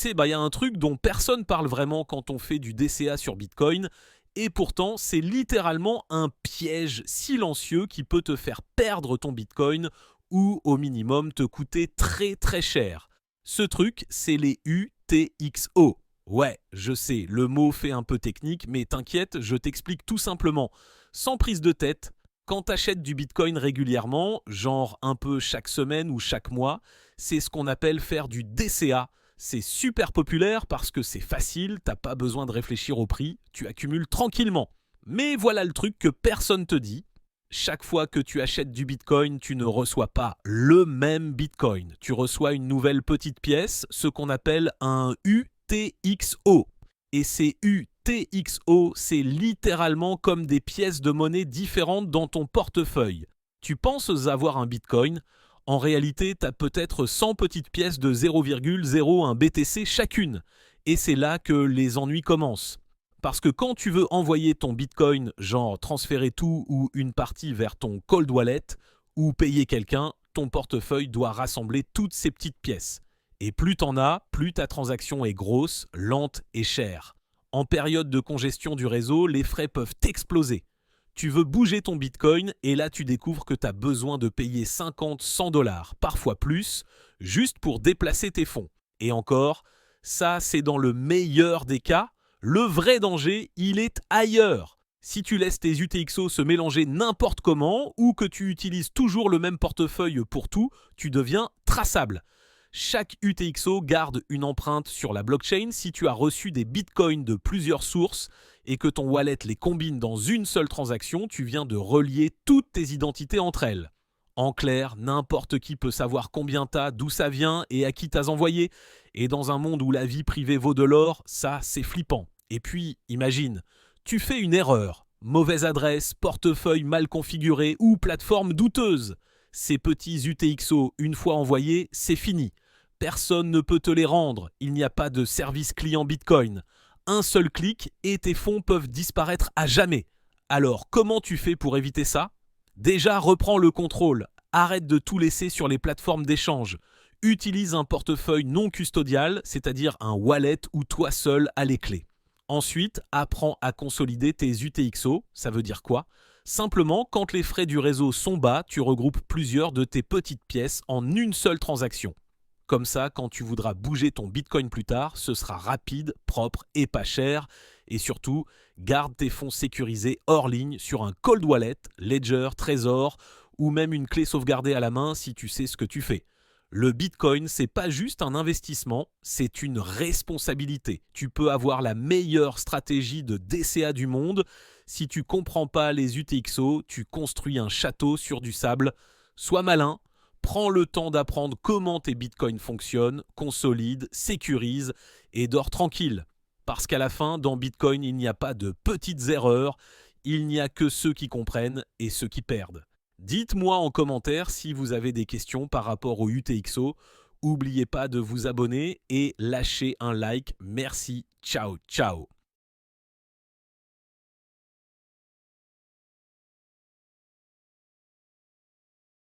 sais, il y a un truc dont personne parle vraiment quand on fait du DCA sur Bitcoin, et pourtant c'est littéralement un piège silencieux qui peut te faire perdre ton Bitcoin ou au minimum te coûter très très cher. Ce truc, c'est les UTXO. Ouais, je sais, le mot fait un peu technique, mais t'inquiète, je t'explique tout simplement. Sans prise de tête, quand t'achètes du Bitcoin régulièrement, genre un peu chaque semaine ou chaque mois, c'est ce qu'on appelle faire du DCA. C'est super populaire parce que c'est facile, t'as pas besoin de réfléchir au prix, tu accumules tranquillement. Mais voilà le truc que personne te dit. Chaque fois que tu achètes du Bitcoin, tu ne reçois pas le même Bitcoin. Tu reçois une nouvelle petite pièce, ce qu'on appelle un UTXO. Et ces UTXO, c'est littéralement comme des pièces de monnaie différentes dans ton portefeuille. Tu penses avoir un Bitcoin, en réalité, tu as peut-être 100 petites pièces de 0,01 BTC chacune. Et c'est là que les ennuis commencent. Parce que quand tu veux envoyer ton Bitcoin, genre transférer tout ou une partie vers ton cold wallet, ou payer quelqu'un, ton portefeuille doit rassembler toutes ces petites pièces. Et plus t'en as, plus ta transaction est grosse, lente et chère. En période de congestion du réseau, les frais peuvent exploser. Tu veux bouger ton Bitcoin et là tu découvres que tu as besoin de payer 50, 100 dollars, parfois plus, juste pour déplacer tes fonds. Et encore, ça c'est dans le meilleur des cas. Le vrai danger, il est ailleurs. Si tu laisses tes UTXO se mélanger n'importe comment ou que tu utilises toujours le même portefeuille pour tout, tu deviens traçable. Chaque UTXO garde une empreinte sur la blockchain. Si tu as reçu des bitcoins de plusieurs sources et que ton wallet les combine dans une seule transaction, tu viens de relier toutes tes identités entre elles. En clair, n'importe qui peut savoir combien t'as, d'où ça vient et à qui t'as envoyé. Et dans un monde où la vie privée vaut de l'or, ça c'est flippant. Et puis, imagine, tu fais une erreur, mauvaise adresse, portefeuille mal configuré ou plateforme douteuse. Ces petits UTXO, une fois envoyés, c'est fini. Personne ne peut te les rendre, il n'y a pas de service client Bitcoin. Un seul clic et tes fonds peuvent disparaître à jamais. Alors, comment tu fais pour éviter ça ? Déjà, reprends le contrôle. Arrête de tout laisser sur les plateformes d'échange. Utilise un portefeuille non custodial, c'est-à-dire un wallet où toi seul as les clés. Ensuite, apprends à consolider tes UTXO. Ça veut dire quoi ? Simplement, quand les frais du réseau sont bas, tu regroupes plusieurs de tes petites pièces en une seule transaction. Comme ça, quand tu voudras bouger ton Bitcoin plus tard, ce sera rapide, propre et pas cher. Et surtout, garde tes fonds sécurisés hors ligne sur un cold wallet, Ledger, Trésor ou même une clé sauvegardée à la main si tu sais ce que tu fais. Le Bitcoin, c'est pas juste un investissement, c'est une responsabilité. Tu peux avoir la meilleure stratégie de DCA du monde. Si tu comprends pas les UTXO, tu construis un château sur du sable. Sois malin. Prends le temps d'apprendre comment tes bitcoins fonctionnent, consolide, sécurise et dors tranquille. Parce qu'à la fin, dans Bitcoin, il n'y a pas de petites erreurs, il n'y a que ceux qui comprennent et ceux qui perdent. Dites-moi en commentaire si vous avez des questions par rapport au UTXO. N'oubliez pas de vous abonner et lâcher un like. Merci, ciao, ciao.